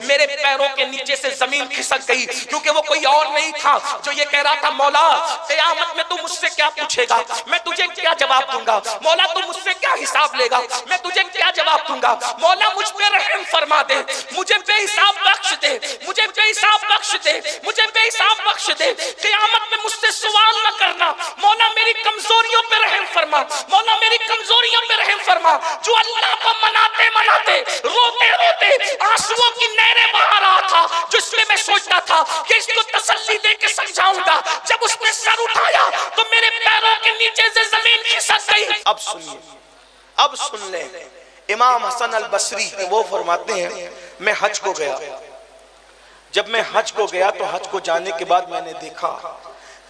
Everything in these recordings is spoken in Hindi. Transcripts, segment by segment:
मेरे पैरों के नीचे से जमीन खिसक गई, क्योंकि वो कोई और नहीं था जो ये कह रहा था, मौला क़यामत में तू मुझसे क्या पूछेगा, मैं तुझे क्या जवाब दूंगा, मौला तू मुझसे क्या हिसाब लेगा, मैं तुझे क्या जवाब दूंगा, मौला मुझ पे रहम फरमा दे, मुझे बेहिसाब बख्श दे, मुझे बेहिसाब बख्श दे, मुझे बेहिसाब बख्श दे, क़यामत में मुझसे सवाल न करना, मौला मेरी कमजोरियों पे रहम फरमा, मौला मेरी कमजोरियों पे रहम फरमा। जो अल्लाह को मनाते मनाते रोते रोते आंसुओं की नहरें बहा रहा था, जिसमें मैं सोचता था कि इसको तसल्ली दे के समझाऊंगा, जब उसने सर उठाया तो मेरे पैरों के नीचे से जमीन खिसक गई। अब सुनिए, अब सुन ले, इमाम हसन अल बसरी वो फरमाते हैं, मैं हज को गया, जब मैं हज को गया तो हज को जाने के बाद मैंने देखा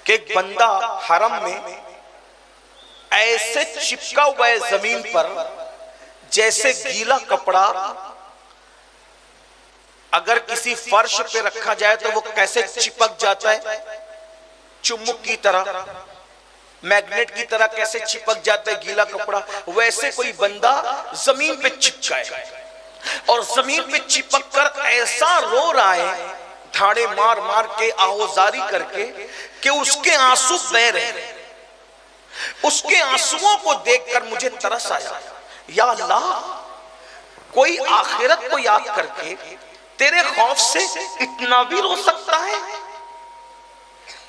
कि एक बंदा हरम में ऐसे चिपका हुआ है जमीन पर, जैसे गीला कपड़ा अगर किसी फर्श पे रखा जाए तो वो कैसे चिपक जाता है, चुम्बक की तरह, मैग्नेट की तरह कैसे चिपक जाता है गीला कपड़ा, वैसे कोई बंदा जमीन पे चिपका है और जमीन पे चिपक कर ऐसा रो रहा है, धाड़े मार मार के, आहोजारी करके, कि उसके आंसू बह रहे हैं। उसके आंसुओं को देखकर मुझे तरस आया, या अल्लाह, कोई आखिरत को याद करके तेरे खौफ से इतना भी रो सकता है?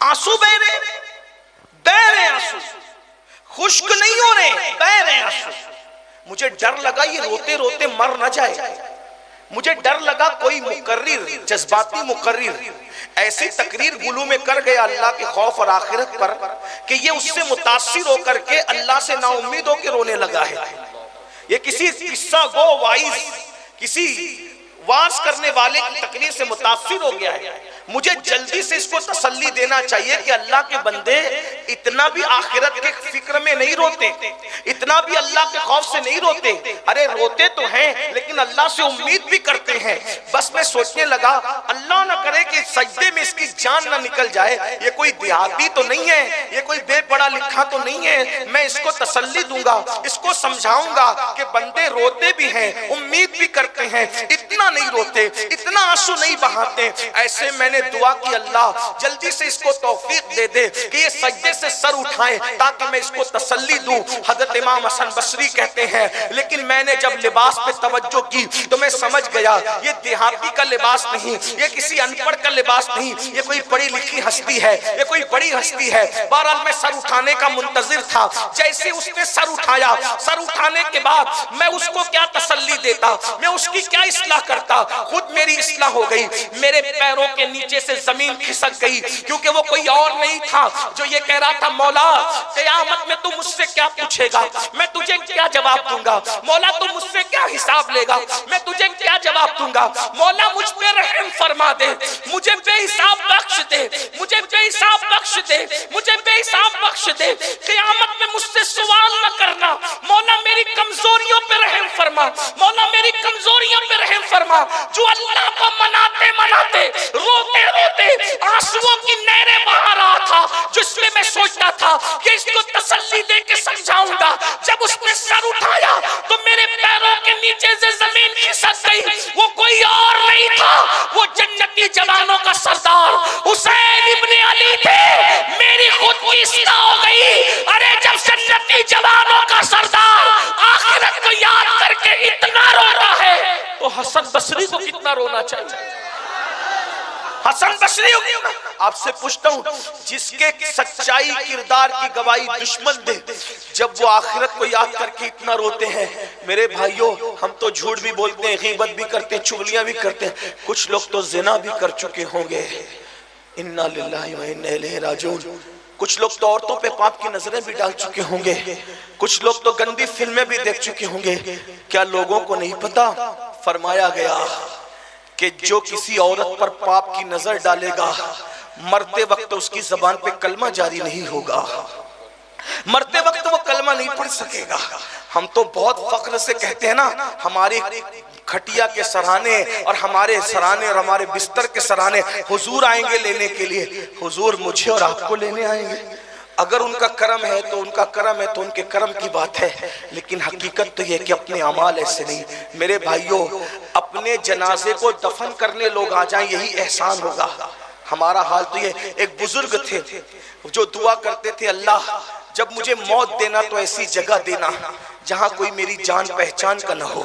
आंसू बह रहे आंसू, खुश्क नहीं हो रहे, बह रहे आंसू। मुझे डर लगा ये रोते रोते मर न जाए, मुझे डर लगा कोई मुकर्रिर, जज्बाती मुकर्रिर ऐसी तकरीर गुलू में कर गया अल्लाह के खौफ और आखिरत पर कि ये उससे मुतासिर होकर के अल्लाह से नाउम्मीद होकर रोने लगा है। ये किसी किस्सा गो वाइज, किसी वाज करने वाले की तकरीर से मुतासिर हो गया है। मुझे जल्दी से इसको तसल्ली देना चाहिए कि अल्लाह के बंदे इतना भी आखिरत के फिक्र में नहीं रोते, इतना भी अल्लाह के खौफ से नहीं रोते। अरे रोते तो हैं लेकिन अल्लाह से उम्मीद भी करते हैं। बस मैं सोचने लगा, अल्लाह ना करे कि सजदे में इसकी जान ना निकल जाए, ये कोई देहाती तो नहीं है, ये कोई बेपढ़ा लिखा तो नहीं है। मैं इसको तसल्ली दूंगा, इसको समझाऊंगा कि बंदे रोते भी हैं, उम्मीद भी करते हैं, इतना नहीं रोते, इतना आंसू नहीं बहाते। ऐसे मैंने दुआ की, अल्लाह जल्दी से इसको तौफीक दे दे कि ये सजदे से सर उठाएं ताकि मैं इसको तसल्ली दूं। हजरत इमाम हसन बसरी कहते हैं, लेकिन मैंने जब लिबास पे तवज्जो की तो मैं समझ गया ये देहाती का लिबास नहीं, ये किसी अनपढ़ का लिबास नहीं, ये कोई पढ़ी लिखी हस्ती है, ये कोई बड़ी हस्ती है। बहरहाल मैं सर उठाने का मुंतजिर था। जैसे उसने सर उठाया, सर उठाने के बाद मैं उसको क्या तसल्ली देता, मैं उसकी क्या इस्लाह करता, खुद मेरी इस्लाह हो गई। मेरे पैरों के नीचे से जमीन खिसक गई, क्योंकि वो कोई और नहीं था जो ये कह रहा था, मौला क़यामत में तू मुझसे क्या पूछेगा, मैं तुझे क्या जवाब दूंगा, मौला तू मुझसे क्या हिसाब लेगा, मैं तुझे क्या जवाब दूंगा, मौला मुझ पे रहम फरमा दे, मुझे बेहिसाब बख्श दे, मुझे बेहिसाब बख्श दे, मुझे बेहिसाब बख्श दे। क़यामत में मुझसे सवाल न करना, मौला मेरी कमजोरियों पे रहम फरमा, मौला मेरी कमजोरियों पे रहम फरमा। जो अल्लाह को मनाते मनाते रोते रोते आंसुओं की नहरें बहा रहा था, जिसमें मैं सोचता था कि इसको तसल्ली दे के समझाऊंगा, जब उसने सर उठाया तो मेरे पैरों के नीचे से जमीन खिसक गई। वो कोई और नहीं था, वो जन्नती जवानों का सरदार हुसैन इब्ने अली थे। मेरी खुद की इस्लाह हो गई। अरे जब जन्नती जवानों का सरदार आखिरत को याद करके इतना रोता है तो हसन बसरी को कितना रोना चाहिए। हसन बसरी आपसे पूछता हूँ, जिसके सच्चाई किरदार की गवाही दुश्मन दे, जब वो आखिरत को याद करके इतना रोते हैं। मेरे भाइयों, हम तो झूठ भी बोलते हैं, गीबत भी करते हैं, चुगलियां भी करते हैं, कुछ लोग तो जिना भी कर चुके होंगे। इन्ना लिल्लाहि व इन्ना इलैहि राजिऊन। कुछ लोग तो औरतों पे पाप की नजरें भी डाल चुके होंगे, कुछ लोग तो गंदी फिल्में भी देख चुके होंगे। क्या लोगों को नहीं पता, फरमाया गया कि जो किसी औरत पर पाप की नजर डालेगा, मरते वक्त उसकी जबान पे कलमा जारी नहीं होगा, मरते वक्त वो कलमा नहीं पढ़ सकेगा। हम तो बहुत फख्र से कहते हैं ना, हमारी खटिया के सराहने और हमारे सराहने और हमारे बिस्तर के सराहने हुजूर आएंगे लेने के लिए। हुजूर मुझे और आपको लेने आएंगे। अगर उनका करम है तो उनका करम है, तो उनके करम की बात है, लेकिन हकीकत तो यह कि अपने अमाल ऐसे नहीं। मेरे भाइयों, अपने जनाजे को दफन करने लोग आ जाएं, यही एहसान होगा। हमारा हाल तो ये, एक बुजुर्ग थे जो दुआ करते थे, अल्लाह जब मुझे मौत देना तो ऐसी जगह देना जहां कोई मेरी जान पहचान का ना हो,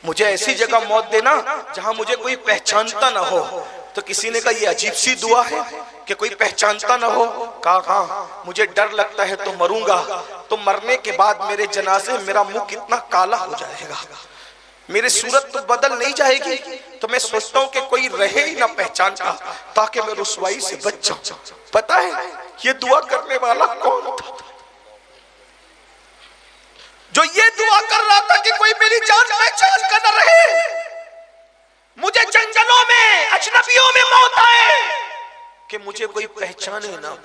मुझे ऐसी जगह मौत देना जहां मुझे कोई पहचानता ना हो। तो किसी ने कहा ये अजीब सी दुआ है कि कोई पहचानता ना हो। कहा हाँ, मुझे डर लगता है तो मरूंगा, तो मरने के बाद मेरे जनाजे मेरा मुंह कितना काला हो जाएगा, मेरी सूरत तो बदल नहीं जाएगी। तो मैं सोचता हूँ कि कोई रहे ही ना पहचान का, ताकि मैं रुसवाई से बच जाऊं। पता है ये दुआ करने वाला कौन था? जो ये दुआ कर रहा था कि कोई मेरी जान पहचान का न रहे, मुझे जंगलों में अजनबियों में मौत आए, कि मुझे कोई पहचाने ना।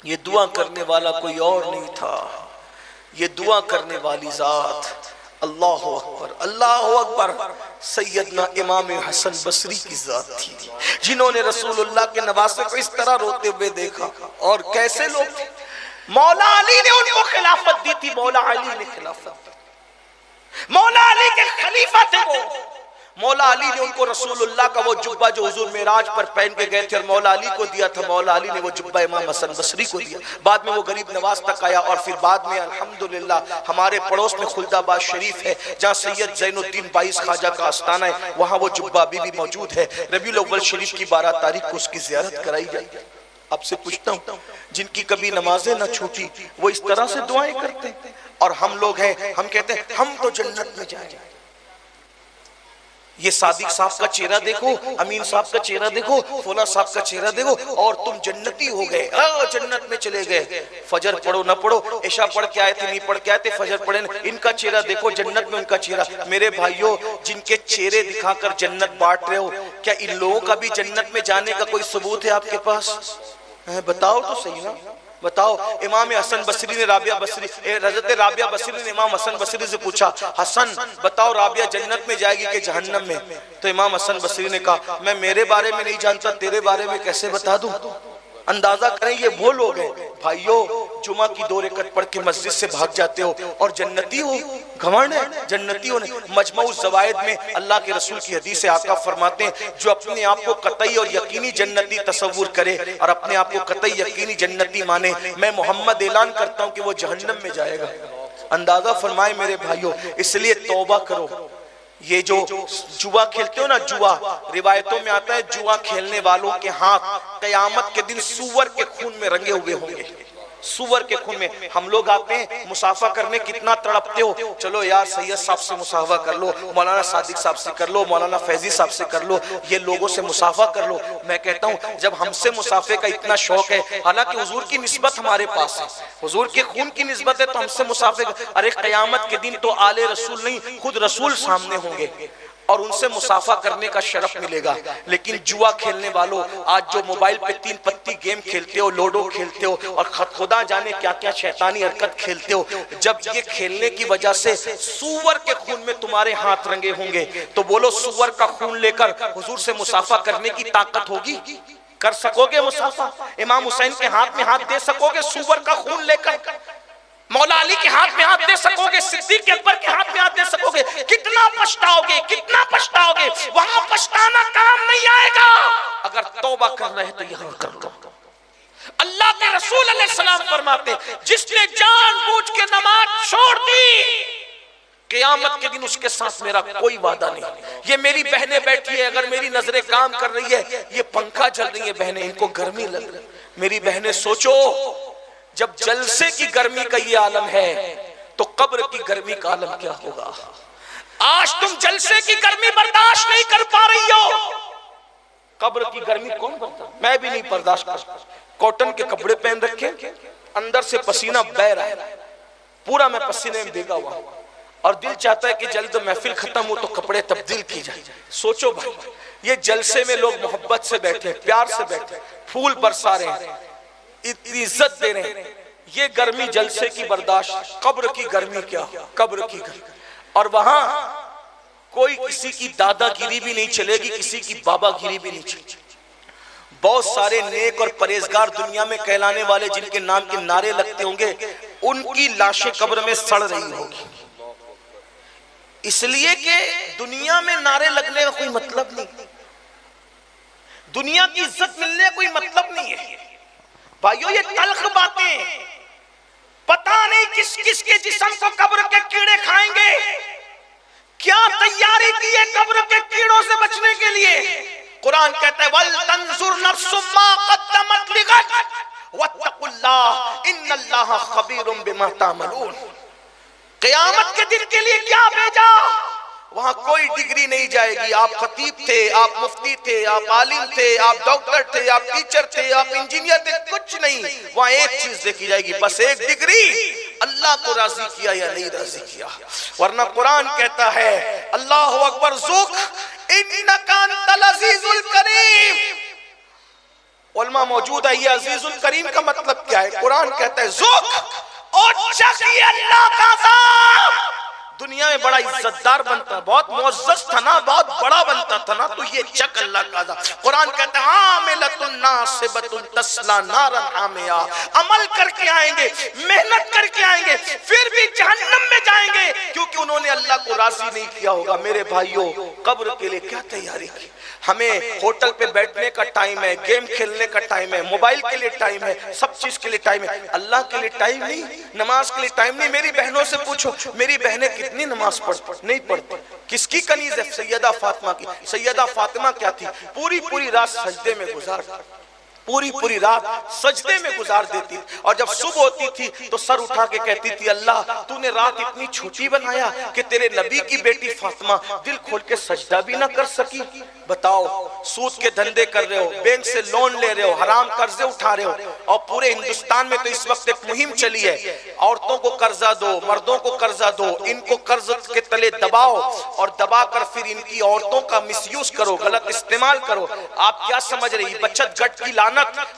ये दुआ करने वाला कोई और नहीं था, ये दुआ करने वाली जात अल्लाह अकबर, अल्लाह अकबर, सैयदना इमाम हसन बसरी की जात थी, जिन्होंने रसूलुल्लाह के नवासे को इस तरह रोते हुए देखा। और कैसे लोग थे, मौला अली ने उनको खिलाफत दी थी, मौला अली ने खिलाफत, मौला अली के खलीफा थे वो। मौला अली ने उनको रसूलुल्लाह का वो जुब्बा जो हुजूर मेराज पर पहन के गए थे और मौला अली को दिया था, मौला अली ने वो जुब्बा इमाम हसन बसरी को दिया। बाद में वो गरीब नवाज तक आया, और फिर बाद में अल्हम्दुलिल्लाह हमारे पड़ोस में खुलदाबाद शरीफ है, जहाँ सैयद ज़ैनुद्दीन बाईस ख्वाजा का आस्थाना है, वहाँ वो जुब्बा अभी भी मौजूद है। रबीउल अव्वल शरीफ की 12 तारीख को उसकी ज़ियारत कराई जाए। आपसे पूछता हूँ, जिनकी कभी नमाजें न छूटी वो इस तरह से दुआएं करते हैं, और हम लोग हैं, हम कहते हैं हम तो जन्नत में जाएंगे। ये सादिक साहब का चेहरा देखो, अमीन साहब का चेहरा देखो, फौला साहब का चेहरा देखो, और तुम जन्नती हो गए, जन्नत में चले गए। फजर पढ़ो ना पढ़ो, ऐशा पढ़ के आए थे नहीं पढ़ के आए थे, फजर पढ़े, इनका चेहरा देखो जन्नत में, उनका चेहरा। मेरे भाइयों, जिनके चेहरे दिखाकर जन्नत बांट रहे हो, क्या इन लोगों का भी जन्नत में जाने का कोई सबूत है आपके पास? बताओ तो सही ना, बताओ। इमाम हसन बसरी ने राबिया बसरी, हज़रत राबिया बसरी ने इमाम हसन बसरी से पूछा, हसन बताओ राबिया जन्नत में जाएगी कि जहन्नम में? तो इमाम हसन बसरी ने कहा, मैं मेरे बारे में नहीं जानता, तेरे बारे में कैसे बता दूं? अंदाजा करें ये वो लोग हैं भाइयों, जुमा की 2 रकअत पढ़ के मस्जिद से भाग जाते हो और जन्नती हो, घमंड है जन्नती होने। मजमऊ ज़वाइद में अल्लाह के रसूल की हदीस से आका फरमाते हैं, जो अपने आप को कतई और यकीनी जन्नती तसव्वुर करे और अपने आप को कतई यकीनी जन्नती माने, मैं मोहम्मद ऐलान करता हूँ कि वो जहन्नम में जाएगा। अंदाजा फरमाए मेरे भाइयों, इसलिए तौबा करो। ये जो जुआ खेलते हो ना, जुआ, रिवायतों में आता है जुआ खेलने वालों के हाथ क़यामत के दिन सूअर के खून में रंगे हुए होंगे, सूअर के खून में। हम लोग आते हैं मुसाफा करने, कितना तड़पते हो, चलो यार सैयद साहब से मुसाफा कर लो, मौलाना सादिक साहब से कर लो, मौलाना फैजी साहब से कर लो, ये लोगों से मुसाफा कर लो। मैं कहता हूँ जब हमसे मुसाफे का इतना शौक है, हालांकि हुजूर की निस्बत हमारे पास है, हुजूर के खून की निस्बत है, तो हमसे मुसाफे, अरे क़यामत के दिन तो आले रसूल नहीं, खुद रसूल सामने होंगे और उनसे मुसाफा करने का शरफ मिलेगा। लेकिन जुआ खेलने वालों, आज जो मोबाइल पे 3 पत्ती गेम खेलते हो, लूडो खेलते हो और खुदा जाने क्या क्या शैतानी हरकत खेलते हो, जब ये खेलने की वजह से सूअर के खून में तुम्हारे हाथ रंगे होंगे, तो बोलो सूअर का खून लेकर हुजूर से मुसाफा करने की ताकत होगी? कर सकोगे मुसाफा? इमाम हुसैन के हाथ में हाथ दे सकोगे सूअर का खून लेकर? मौला अली के हाथ में हाथ दे सकोगे? सिद्दीक अकबर के हाथ में हाथ दे सकोगे? कितना पछताओगे, कितना पछताओगे? वहां पछताना काम नहीं आएगा। अगर तौबा कर रहे तो यहां कर लो। अल्लाह के रसूल अलैहिस्सलाम फरमाते, जिसने जानबूझ के नमाज छोड़ दी, क़यामत के दिन उसके साथ मेरा कोई वादा नहीं। ये मेरी बहनें बैठी है, अगर मेरी नजरें काम कर रही है, ये पंखा चल रही है, बहनें इनको गर्मी लग रही, मेरी बहनें सोचो, जब जलसे की गर्मी का ये आलम है तो कब्र की गर्मी का आलम क्या होगा? आज तुम जलसे की गर्मी बर्दाश्त नहीं कर पा रही हो, कब्र की गर्मी कौन करता? मैं भी नहीं बर्दाश्त कर। कॉटन के कपड़े पहन रखे, अंदर से पसीना बह रहा है, पूरा मैं पसीने में भीगा हुआ, और दिल चाहता है कि जल्द महफिल खत्म हो तो कपड़े तब्दील की जाए। सोचो भाई, ये जलसे में लोग मोहब्बत से बैठे, प्यार से बैठे, फूल बरसा रहे हैं, इतनी इज्जत दे रहे हैं, ये गर्मी जलसे की बर्दाश्त, कब्र की गर्मी क्या? कब्र की गर्मी। और वहां कोई किसी की दादागिरी भी नहीं चलेगी, किसी की बाबागिरी भी नहीं चलेगी। बहुत सारे नेक और परहेजगार दुनिया में कहलाने वाले जिनके नाम के नारे लगते होंगे, उनकी लाशें कब्र में सड़ रही होगी, इसलिए कि दुनिया में नारे लगने का कोई मतलब नहीं, दुनिया की इज्जत मिलने का कोई मतलब नहीं है। भाइयों, ये तल्ख बातें, पता नहीं किस किस के जिस्म को कब्र के कीड़े खाएंगे, क्या तैयारी की है कब्र के कीड़ों से बचने के लिए। कुरान कहता है वल तंजुर नफ्सुम मा क़द्दमत लिगद वत्तकुल्लाह इन्नल्लाह खबीरुम बिमा तामलून। क़यामत के दिन के लिए क्या भेजा? वहां कोई डिग्री नहीं जाएगी। आप खतीब थे, आप मुफ्ती थे, आप आलिम थे, आप डॉक्टर थे, आप टीचर थे, आप इंजीनियर थे, कुछ नहीं। वहां एक चीज देखी जाएगी, बस एक डिग्री, अल्लाह को राजी किया या नहीं राजी किया। वरना कुरान कहता है अल्लाहु अकबर ज़ुक इन्नका अंतल अज़ीज़ुल करीम। उलमा मौजूद है, ये अज़ीज़ुल करीम का मतलब क्या है? कुरान कहता है ज़ुक और चखिए अल्लाह का अज़ाब। दुनिया में बड़ा इज्जतदार बनता, बहुत मुअज़्ज़ज़ था ना, बहुत बड़ा बनता था ना, तो ये चक अल्लाह का अज़ाब। कुरान कहता है आमिलतुन नासिबतुन तस्ला नारन हामिया। अमल करके आएंगे, मेहनत करके आएंगे, फिर भी जहन्नम में जाएंगे, क्योंकि उन्होंने अल्लाह को राजी नहीं किया होगा। मेरे भाइयों, कब्र के लिए क्या तैयारी की? हमें होटल पे बैठने का टाइम है, गेम खेलने का टाइम है, मोबाइल के लिए टाइम है, सब चीज के लिए टाइम है, अल्लाह के लिए टाइम नहीं, नमाज के लिए टाइम नहीं। मेरी बहनों से पूछो, मेरी बहनें कितनी नमाज पढ़ती? नहीं पढ़ती। किसकी कनीज है? सैयदा फातिमा की। सैयदा फातिमा क्या थी? पूरी पूरी रात सजदे में गुजारती, पूरी पूरी रात सजदे में गुजार देती, और जब सुबह होती थी तो सर उठा के कहती थी अल्लाह तूने रात इतनी छोटी बनाया कि तेरे नबी की बेटी फातिमा दिल खोल के सजदा भी ना कर सकी। बताओ, सूद के धंधे कर रहे हो, बैंक से लोन ले रहे हो, हराम कर्जे उठा रहे हो, और पूरे हिंदुस्तान में तो इस वक्त एक मुहिम चली है, औरतों को कर्जा दो, मर्दों को कर्जा दो, इनको कर्ज के तले दबाओ और दबाकर फिर इनकी औरतों का मिसयूज करो, गलत इस्तेमाल करो। आप क्या समझ रही? बचत गट की लानत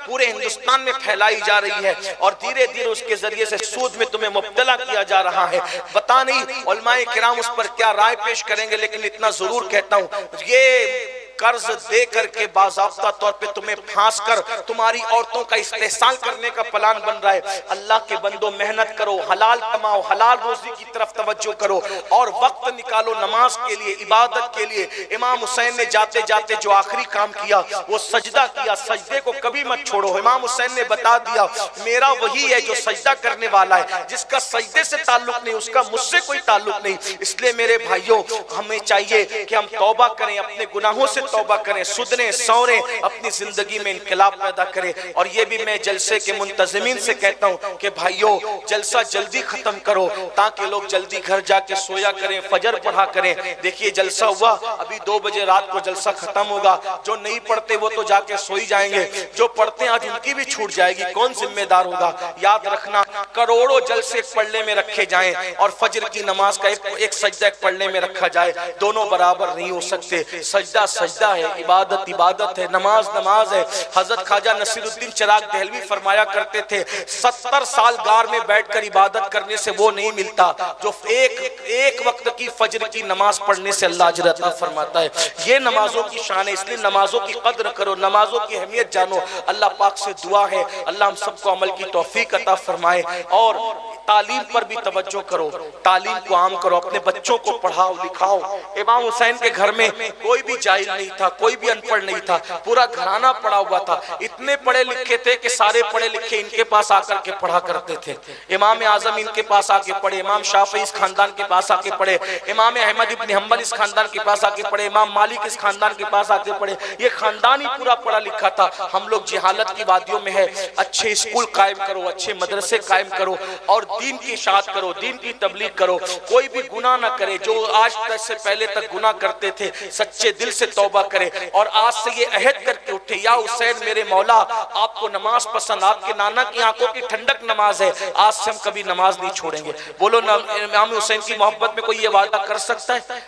पूरे हिंदुस्तान में फैलाई जा रही है, और धीरे धीरे उसके जरिए से सूद में तुम्हें मुब्तला किया जा रहा है। बता नहीं उलमाए किराम उस पर क्या राय पेश करेंगे, लेकिन इतना जरूर कहता हूं, ये कर्ज दे करके बाज़ाब्ता तौर पे तुम्हें फांस कर तुम्हारी औरतों का इस्तेहसाल करने का प्लान बन रहा है। अल्लाह के बंदो, मेहनत करो, हलाल कमाओ, हलाल रोजी की तरफ तवज्जो करो, और वक्त निकालो नमाज के लिए, इबादत के लिए। इमाम हुसैन ने जाते जाते जो आखिरी काम किया वो सजदा किया। सजदे को कभी मत छोड़ो। इमाम हुसैन ने बता दिया मेरा वही है जो सजदा करने वाला है, जिसका सजदे से ताल्लुक नहीं उसका मुझसे कोई ताल्लुक नहीं। इसलिए मेरे भाइयों, हमें चाहिए कि हम तौबा करें, अपने गुनाहों से तौबा करें, सुधरें, सौरें, अपनी जिंदगी में इनकलाब पैदा करें। और ये भी मैं जलसे के मुंतज़िमीन से कहता हूं कि भाइयों, जलसा जल्दी खत्म करो ताकि लोग जल्दी घर जाके सोया करें, फजर पढ़ा करें। देखिए जलसा हुआ, अभी 2 बजे रात को जलसा खत्म होगा, जो नहीं पढ़ते वो तो जाके सो ही जाएंगे, जो पढ़ते हैं आज उनकी भी छूट जाएगी, कौन जिम्मेदार होगा? याद रखना, करोड़ों जलसे एक पढ़ने में रखे जाएं और फजर की नमाज का एक सजदा एक पढ़ने में रखा जाए, दोनों बराबर नहीं हो सकते। सजदा सजदा है, इबादत इबादत है, नमाज नमाज है। हजरत ख्वाजा नसीरुद्दीन चिराग देहलवी फरमाया करते थे 70 साल गार में बैठकर इबादत करने से वो नहीं मिलता जो एक वक्त की फजर की नमाज पढ़ने से अल्लाह अजर अता फरमाता है। ये नमाजों की शान है, इसलिए नमाजों की कद्र करो, नमाजों की अहमियत जानो। अल्लाह पाक से दुआ है अल्लाह हम सबको अमल की तौफीक अता फरमाए, और तालीम पर भी तवज्जो करो, तालीम को आम करो, अपने बच्चों को पढ़ाओ लिखाओ। इमाम हुसैन के घर में कोई भी जाहिल नहीं था, कोई भी अनपढ़ नहीं था, पूरा घराना पढ़ा हुआ था। इतने पढ़े लिखे थे कि सारे पढ़े लिखे इनके पास आकर के पढ़ा करते थे। इमाम आजम इनके पास आके पढ़े, इमाम शाफी इस खानदान के पास आके पढ़े, इमाम अहमद इब्न हम्बल इस खानदान के पास आके पढ़े, इमाम मालिक इस खानदान के पास आके पढ़े। ये खानदान ही पूरा पढ़ा लिखा था। हम लोग जहालत की वादियों में है। अच्छे स्कूल कायम करो, अच्छे मदरसे कायम करो, और दीन की इशाअत करो, दीन की तबलीग करो। कोई भी गुनाह ना करे, जो आज तक से पहले तक गुनाह करते थे सच्चे दिल से तौबा करे, और आज से ये अहद करके उठे, या हुसैन मेरे मौला आपको नमाज पसंद, आपके नाना की आंखों की ठंडक नमाज है, आज से हम कभी नमाज नहीं छोड़ेंगे। बोलो ना, इमाम हुसैन की मोहब्बत में कोई ये वादा कर सकता है?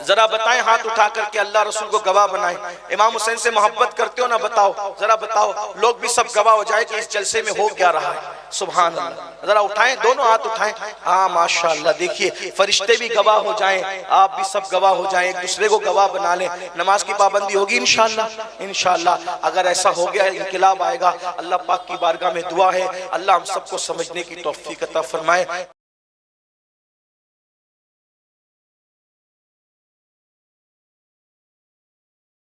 जरा बताएं हाथ उठा करके अल्लाह रसूल को गवाह बनाएं। इमाम हुसैन से मोहब्बत करते हो ना, बताओ जरा बताओ, लोग भी सब गवाह हो जाए कि इस जलसे में हो क्या रहा है। सुभान अल्लाह, जरा उठाएं, दोनों हाथ उठाएं। हाँ माशाअल्लाह, देखिए फरिश्ते भी गवाह हो जाएं, आप भी सब गवाह हो जाएं, एक दूसरे को गवाह बना लें। नमाज की पाबंदी होगी इंशाअल्लाह, इंशाअल्लाह। अगर ऐसा हो गया इनकलाब आएगा। अल्लाह पाक की बारगाह में दुआ है, अल्लाह हम सबको समझने की तौफीक अता फरमाए।